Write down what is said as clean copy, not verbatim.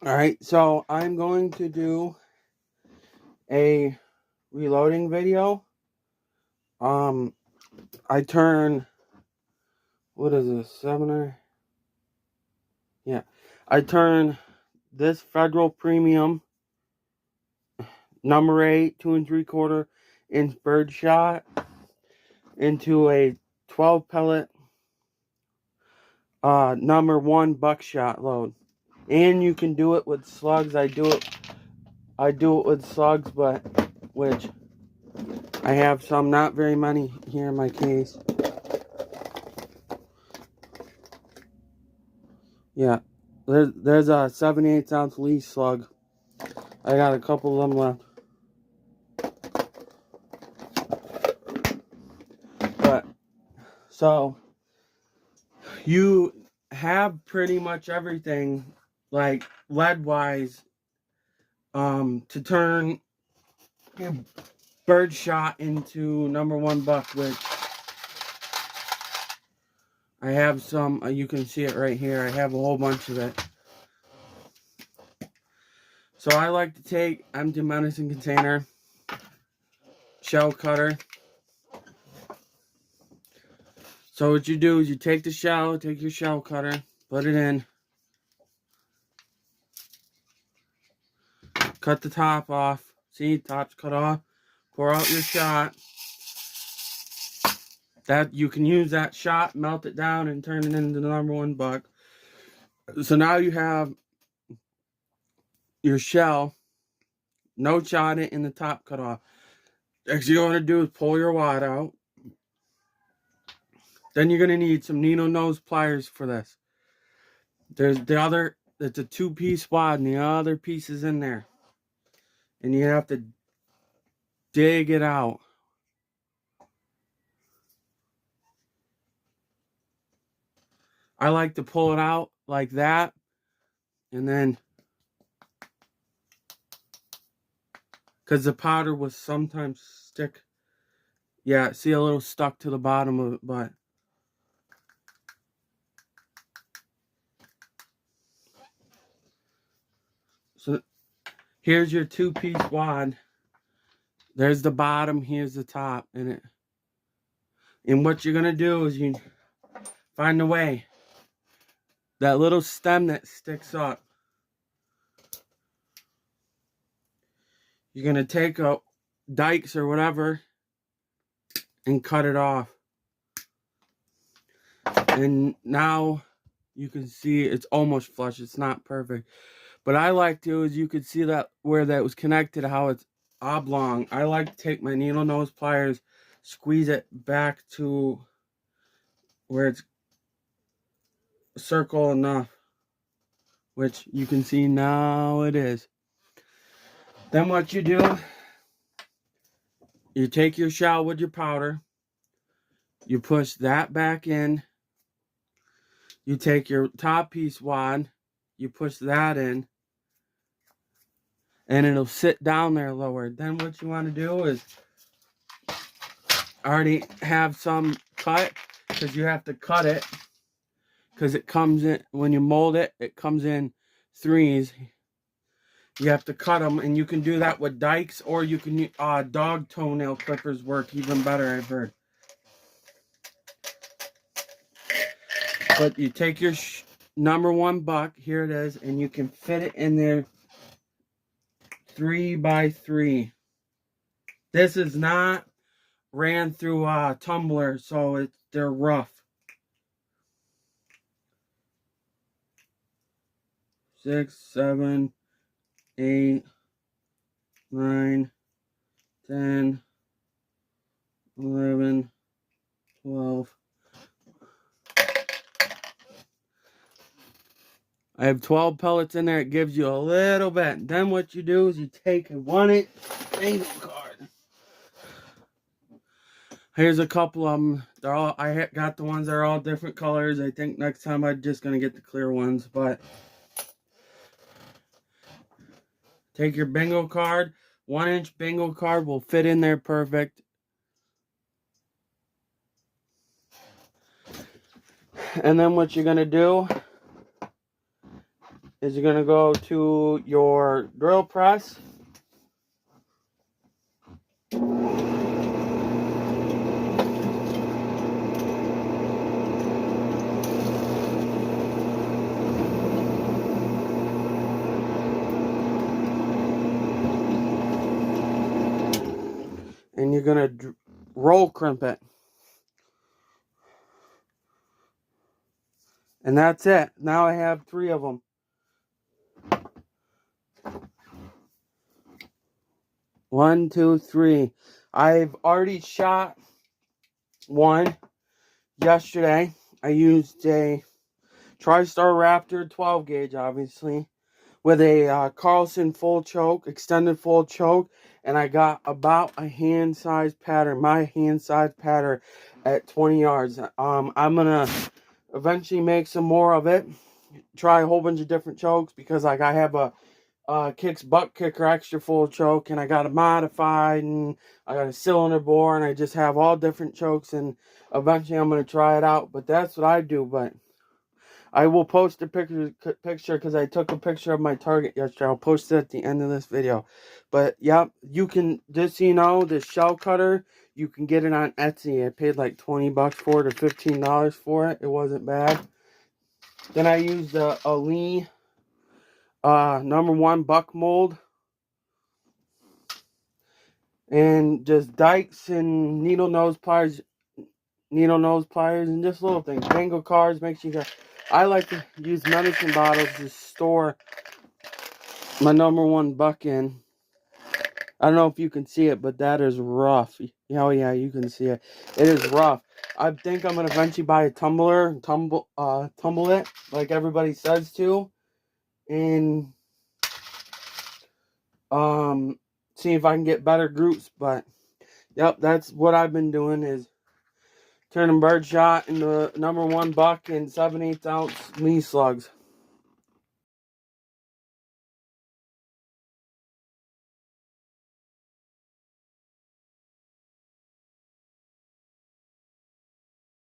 Alright, so I'm going to do a reloading video. I turn, what is this, 7 yeah. I turn this Federal Premium number 8 2 3/4 inch birdshot into a 12 pellet number 1 buckshot load. And you can do it with slugs. I do it with slugs, but which I have some, not very many here in my case. Yeah, there's a 7/8 ounce leaf slug. I got a couple of them left. But so you have pretty much everything, like lead wise, to turn birdshot into number 1 buck, which I have some. You can see it right here. I have a whole bunch of it. So I like to take empty medicine container, shell cutter. So what you do is you take the shell, take your shell cutter, put it in, cut the top off. See, top's cut off. Pour out your shot. That you can use that shot, melt it down, and turn it into the number 1 buck. So now you have your shell, no shot it, and the top cut off. Next you're going to do is pull your wad out. Then you're going to need some needle nose pliers for this. There's the other, it's a 2-piece wad, and the other piece is in there. And you have to dig it out. I like to pull it out like that, and then, because the powder will sometimes stick. Yeah, see, a little stuck to the bottom of it, but so here's your 2-piece wad. There's the bottom, here's the top, and what you're gonna do is you find a way. That little stem that sticks up, you're gonna take a dikes or whatever and cut it off. And now you can see it's almost flush. It's not perfect, but I like to, is you could see that where that was connected, how it's oblong. I like to take my needle nose pliers, squeeze it back to where it's circle enough, which you can see now it is. Then what you do, you take your shell with your powder, you push that back in, you take your top piece wad, you push that in, and it'll sit down there lower. Then what you want to do is already have some cut, because you have to cut it, because it comes in, when you mold it, it comes in 3s. You have to cut them, and you can do that with dikes, or you can dog toenail clippers work even better, I've heard. But you take your number 1 buck, here it is, and you can fit it in there 3x3. This is not ran through a tumbler, so they're rough. 6, 7, 8, 9, 10, 11, 12. I have 12 pellets in there. It gives you a little bit. Then what you do is you take a 1-inch bingo card. Here's a couple of them. They're all, I got the ones that are all different colors. I think next time I'm just going to get the clear ones. But take your bingo card. 1-inch bingo card will fit in there perfect. And then what you're going to do is you're going to go to your drill press. And you're going to roll crimp it. And that's it. Now I have 3 of them. 1, 2, 3. I've already shot one yesterday. I used a TriStar Raptor 12 gauge, obviously, with a Carlson full choke, extended full choke, and I got about a hand-sized pattern, my hand-sized pattern at 20 yards. I'm gonna eventually make some more of it, try a whole bunch of different chokes, because like I have a Kicks butt kicker extra full choke, and I got a modified, and I got a cylinder bore, and I just have all different chokes, and eventually I'm gonna try it out. But that's what I do. But I will post a picture because I took a picture of my target yesterday. I'll post it at the end of this video. But yep, you can, just so you know, this shell cutter, you can get it on Etsy. I paid like 20 bucks for it, or $15 for it. It wasn't bad. Then I used a Lee #1 buck mold, and just dikes and needle nose pliers, and just little things. Bingo cards. Make sure you got. I like to use medicine bottles to store my #1 buck in. I don't know if you can see it, but that is rough. Oh yeah, you can see it. It is rough. I think I'm gonna eventually buy a tumbler and tumble it like everybody says to, and see if I can get better groups. But yep, that's what I've been doing, is turning birdshot into #1 buck and 7/8 ounce Lee slugs.